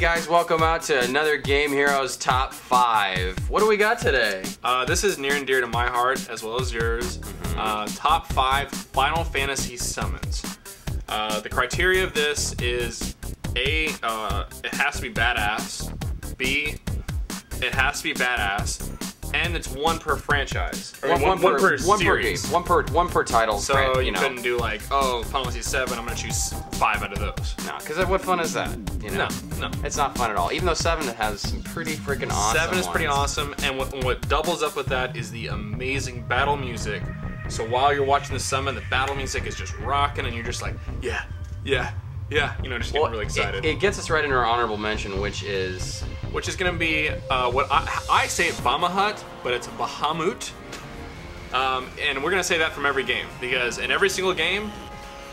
guys, welcome out to another Game Heroes Top 5. What do we got today? This is near and dear to my heart, as well as yours. Top 5 Final Fantasy summons. The criteria of this is A, it has to be badass. B, it has to be badass. And it's one per franchise. One per series. One per title. So you couldn't do like, oh, Final Fantasy 7, I'm gonna choose 5 out of those. No, because what fun is that? You know? No. It's not fun at all. Even though 7 has some pretty freaking awesome 7 is pretty ones. awesome, and what doubles up with that is the amazing battle music. So while you're watching the summon, the battle music is just rocking, and you're just like, yeah, you know, just getting really excited. It gets us right into our honorable mention, which is gonna be what I say it Bahamut, but it's Bahamut. And we're gonna say that from every game, because in every single game,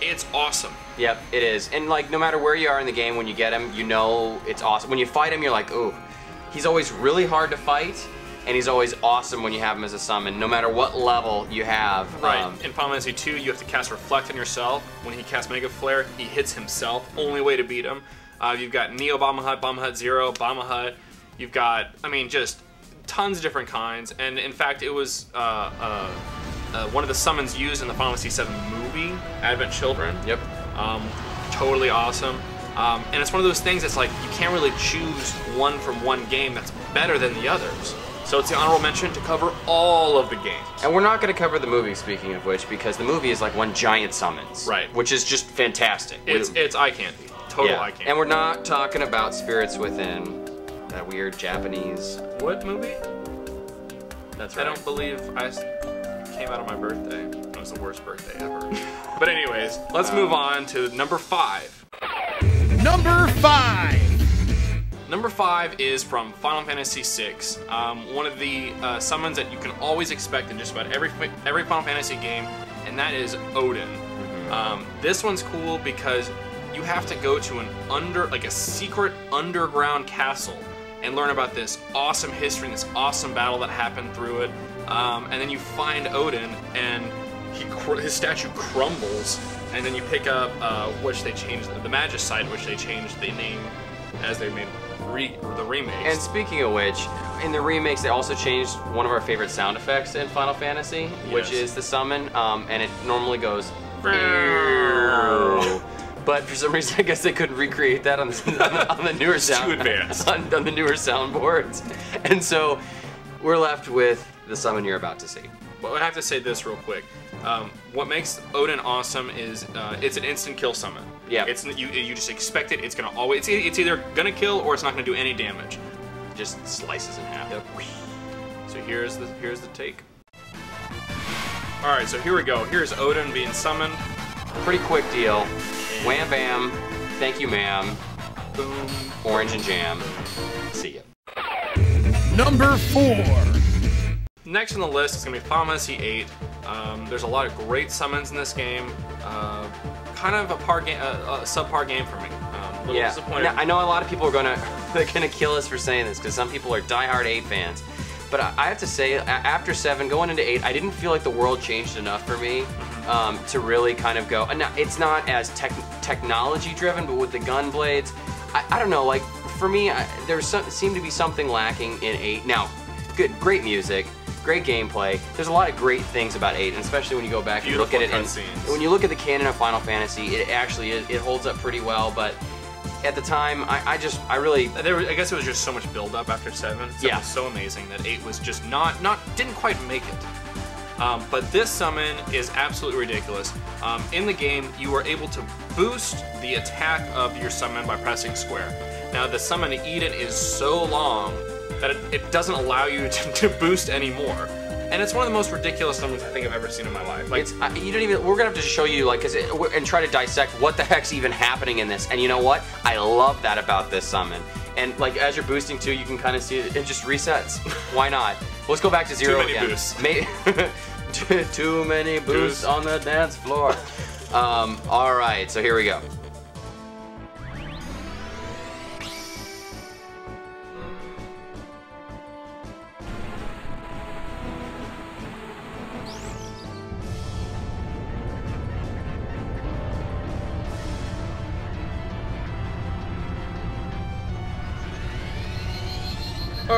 it's awesome. Yep, it is. And like, no matter where you are in the game, when you get him, you know it's awesome. When you fight him, you're like, ooh. He's always really hard to fight, and he's always awesome when you have him as a summon, no matter what level you have. Right. In Final Fantasy 2, you have to cast Reflect on yourself. When he casts Mega Flare, he hits himself. Only way to beat him. You've got Neo Bahamut, Bahamut Zero, Bahamut. You've got, I mean, just tons of different kinds. And in fact, it was one of the summons used in the Final Fantasy 7 movie, Advent Children. Yep. Totally awesome. And it's one of those things that's like, you can't really choose one from one game that's better than the others. So it's the honorable mention to cover all of the games. And we're not going to cover the movie, speaking of which, because the movie is like one giant summons. Right. Which is just fantastic. It's eye candy. Total eye candy. And we're not talking about Spirits Within, that weird Japanese... What movie? That's right. I don't believe I came out on my birthday. It was the worst birthday ever. But anyways, let's move on to number 5. Number 5! Number 5 is from Final Fantasy VI. One of the summons that you can always expect in just about every Final Fantasy game, and that is Odin. This one's cool because you have to go to a secret underground castle and learn about this awesome history and this awesome battle that happened through it. And then you find Odin, and his statue crumbles, and then you pick up which they changed the Magicite, which they changed the name as they made the remakes. And speaking of which, in the remakes they also changed one of our favorite sound effects in Final Fantasy, which is the summon, and it normally goes but for some reason I guess they couldn't recreate that on the newer sound. Too advanced. on the newer soundboards. And so we're left with the summon you're about to see. But I have to say this real quick. What makes Odin awesome is it's an instant kill summon. Yeah. You just expect it. It's gonna always. It's either gonna kill or it's not gonna do any damage. Just slices in half. Yep. So here's the take. All right. So here we go. Here's Odin being summoned. Pretty quick deal. Wham bam. Thank you, ma'am. Boom. Orange and jam. See ya. Number 4. Next on the list is going to be Final Fantasy VIII. There's a lot of great summons in this game. Kind of a subpar game for me. A little disappointed. Now, I know a lot of people are gonna kill us for saying this, because some people are diehard 8 fans. But I have to say, after 7, going into 8, I didn't feel like the world changed enough for me to really kind of go. And it's not as technology driven, but with the gun blades, I don't know. Like for me, there seemed to be something lacking in 8. Now, great music. Great gameplay. There's a lot of great things about 8, and especially when you go back and look at it. And when you look at the canon of Final Fantasy, it actually it holds up pretty well. But at the time, I guess it was just so much build up after 7. It was so amazing that 8 was just didn't quite make it. But this summon is absolutely ridiculous. In the game, you are able to boost the attack of your summon by pressing square. Now, the summon to Eden is so long that it doesn't allow you to boost anymore. And it's one of the most ridiculous summons I think I've ever seen in my life. Like, you don't even. We're gonna have to show you and try to dissect what the heck's even happening in this. And you know what? I love that about this summon. And like as you're boosting too, you can kind of see it just resets. Why not? Let's go back to 0 again. Too many boosts. Too many boosts on the dance floor. All right, so here we go.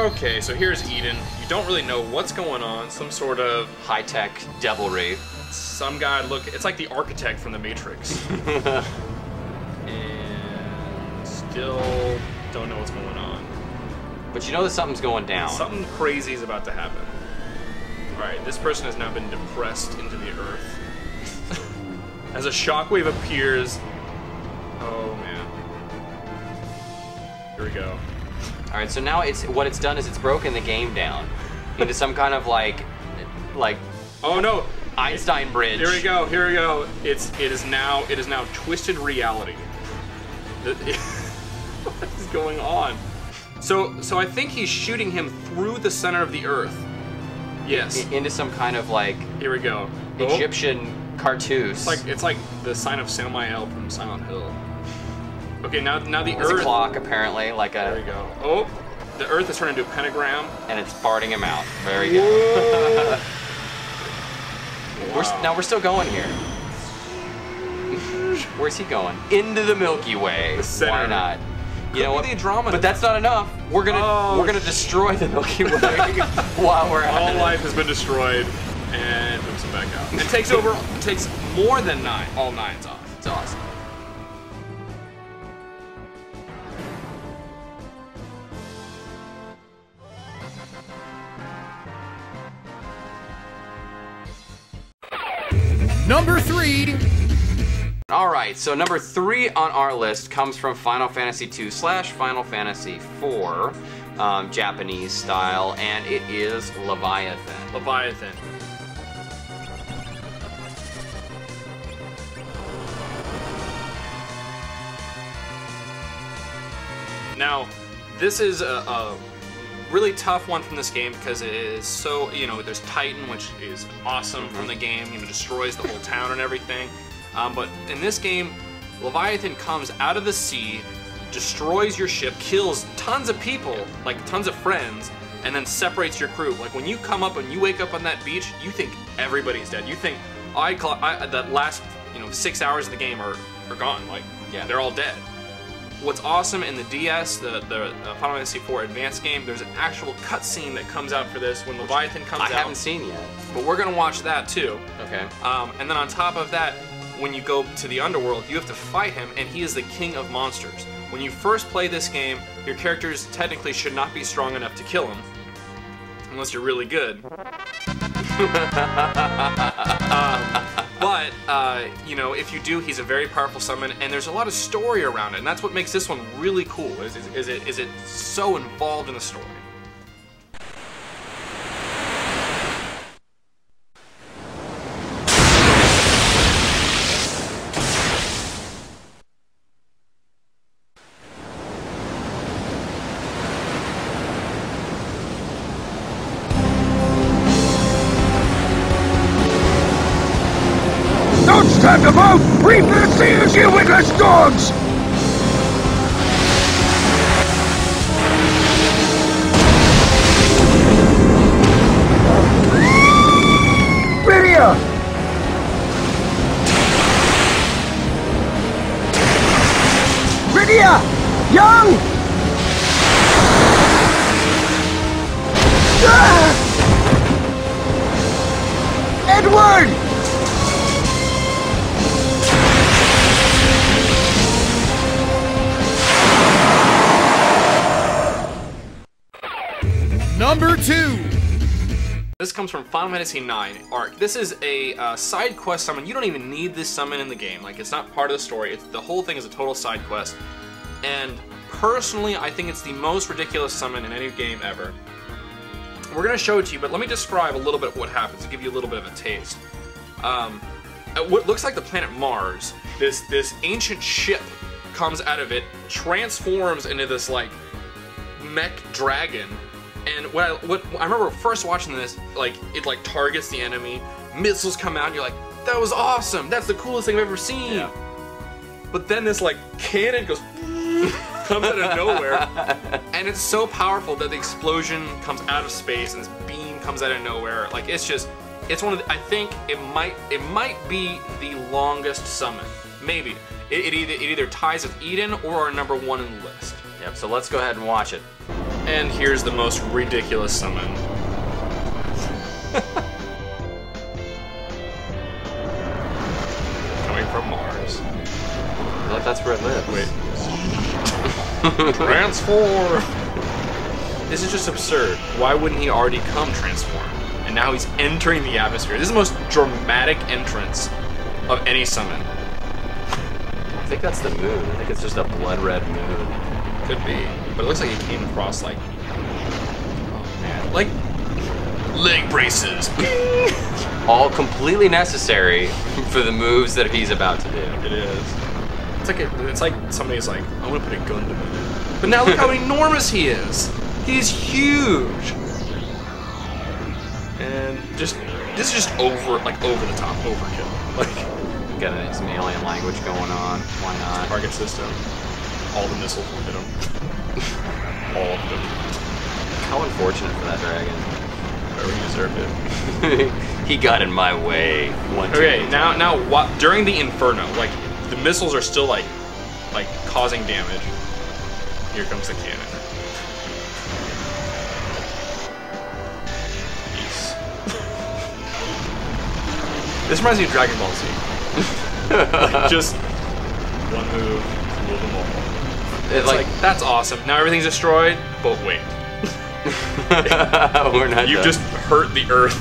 Okay, so here's Eden. You don't really know what's going on. Some sort of high-tech devilry. some guy it's like the architect from the Matrix. And still don't know what's going on. But you know that something's going down. Something crazy is about to happen. Alright, this person has now been depressed into the earth. As a shockwave appears. Oh man. Here we go. Alright, so now what it's done is it's broken the game down into some kind of like oh no! Einstein bridge. Here we go, here we go. It is now twisted reality. What is going on? So I think he's shooting him through the center of the earth. Yes. Into some kind of like here we go. Egyptian cartoons. It's like the sign of Samael from Silent Hill. Okay, now the There's earth. a clock apparently, like a. There we go. Oh, the earth is turned into a pentagram. And it's farting him out. Very good. Wow. We're still going here. Where's he going? Into the Milky Way. The center. Why not? You know what? The Andromeda. But that's not enough. We're gonna destroy the Milky Way while we're at all it. life has been destroyed, and moves it back out. It takes more than 9. All 9's off. It's awesome. Number 3. All right, so number 3 on our list comes from Final Fantasy II/Final Fantasy IV, Japanese style, and it is Leviathan. Leviathan. Now, this is a really tough one from this game because it is so, there's Titan, which is awesome from the game, destroys the whole town and everything. But in this game, Leviathan comes out of the sea, destroys your ship, kills tons of people, like tons of friends, and then separates your crew. Like when you come up and you wake up on that beach, you think everybody's dead. You think, that last 6 hours of the game are gone. Like, yeah, they're all dead. What's awesome in the DS, the Final Fantasy IV Advanced game, there's an actual cutscene that comes out for this when Leviathan comes out. I haven't seen yet. But we're gonna watch that too. Okay. And then on top of that, when you go to the underworld, you have to fight him, and he is the king of monsters. When you first play this game, your characters technically should not be strong enough to kill him, unless you're really good. But if you do, he's a very powerful summon, and there's a lot of story around it, and that's what makes this one really cool. Is it so involved in the story? Stand about! Reap the seals, you witless dogs! Lydia! Lydia! Young! Ah! Edward! Number 2. This comes from Final Fantasy IX Arc. This is a side quest summon. You don't even need this summon in the game. Like, it's not part of the story. The whole thing is a total side quest. And personally, I think it's the most ridiculous summon in any game ever. We're gonna show it to you, but let me describe a little bit of what happens to give you a little bit of a taste. What looks like the planet Mars, this ancient ship comes out of it, transforms into this like mech dragon. And what I remember first watching this, it targets the enemy, missiles come out, and you're like, that was awesome, that's the coolest thing I've ever seen. Yeah. But then this cannon goes comes out of nowhere, and it's so powerful that the explosion comes out of space and this beam comes out of nowhere. It's one of I think it might be the longest summon. Maybe. It either ties with Eden or our number 1 in the list. Yep, so let's go ahead and watch it. And here's the most ridiculous summon. Coming from Mars. I thought that's where it lives. Wait. Transform! This is just absurd. Why wouldn't he already come transform? And now he's entering the atmosphere. This is the most dramatic entrance of any summon. I think that's the moon. I think it's just a blood red moon. Could be. But it looks like he came across like... Oh man. Like... leg braces. All completely necessary for the moves that he's about to do. It is. It's like somebody's like, I'm gonna put a gun to him. But now look how enormous he is. He's huge. And just this is just over the top overkill. Like got some alien language going on. Why not? Target system. All the missiles will hit him. All of them. How unfortunate for that dragon. Whoever he deserved it. He got in my way. Okay, now what? During the Inferno, like the missiles are still like causing damage. Here comes the cannon. Peace. This reminds me of Dragon Ball Z. Like, just one move, rule them all. It's like that's awesome. Now everything's destroyed, but wait. We're not. You done. just hurt the Earth.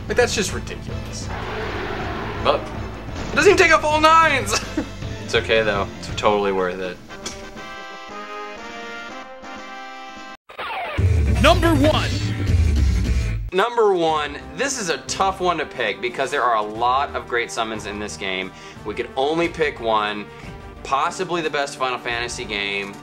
Like that's just ridiculous. But it doesn't even take up all 9s. It's okay though. It's totally worth it. Number 1. Number 1, this is a tough one to pick because there are a lot of great summons in this game. We could only pick one. Possibly the best Final Fantasy game,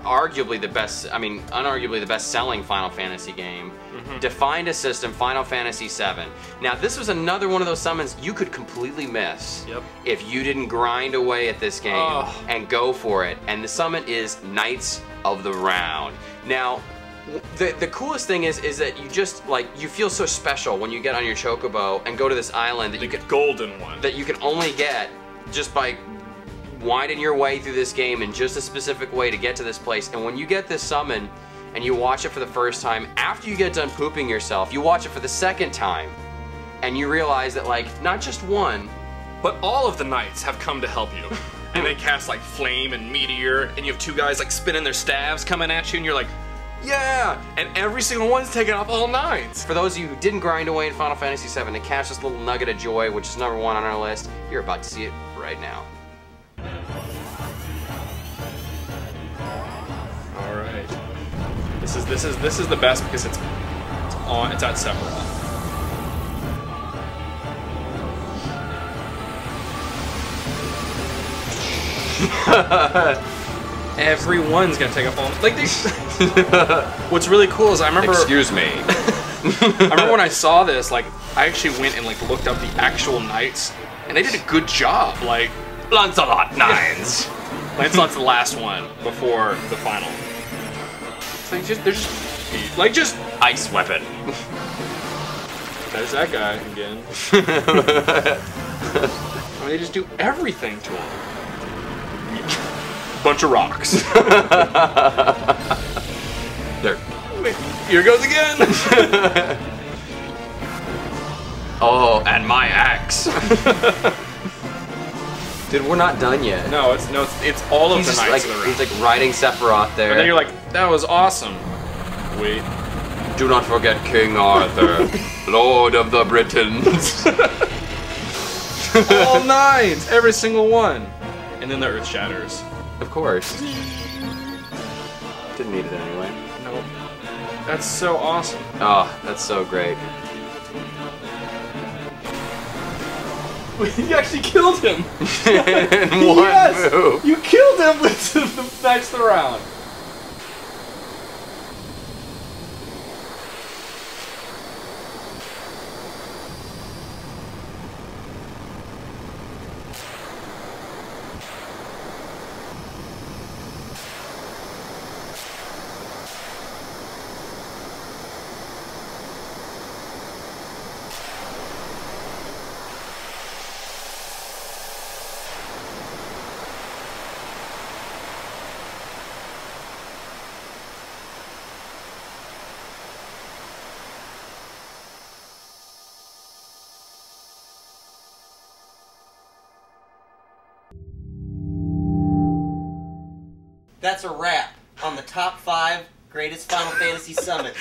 arguably the best, unarguably the best selling Final Fantasy game. Defined a system, Final Fantasy VII. Now this was another one of those summons you could completely miss if you didn't grind away at this game and go for it. And the summon is Knights of the Round. Now, the coolest thing is that you just you feel so special when you get on your chocobo and go to this island that you get golden one that you can only get just by winding your way through this game in just a specific way to get to this place. And when you get this summon and you watch it for the first time, after you get done pooping yourself, you watch it for the second time and you realize that not just one, but all of the knights have come to help you. And they cast flame and meteor, and you have 2 guys spinning their staves coming at you, and you're like, yeah! And every single one's taking off all 9s. For those of you who didn't grind away in Final Fantasy VII to catch this little nugget of joy, which is number 1 on our list, you're about to see it right now. All right. This is the best because it's at Sephiroth. Everyone's gonna take up all What's really cool is I remember. Excuse me. I remember when I saw this, I actually went and looked up the actual knights, and they did a good job. Lancelot 9s. Lancelot's the last one before the final. They're just ice weapon. There's that guy again. They just do everything to him. Bunch of rocks. There. Here goes again. Oh, and my axe. Dude, we're not done yet. No, it's all of the knights. He's riding Sephiroth there. And then you're like, that was awesome. Wait. Do not forget King Arthur, Lord of the Britons. All 9s, every single one. And then the earth shatters. Of course. Didn't need it anyway. Nope. That's so awesome. Oh, that's so great. You actually killed him. In one move. You killed him with the Knights of the Round. that's a wrap on the top 5 greatest Final Fantasy summons.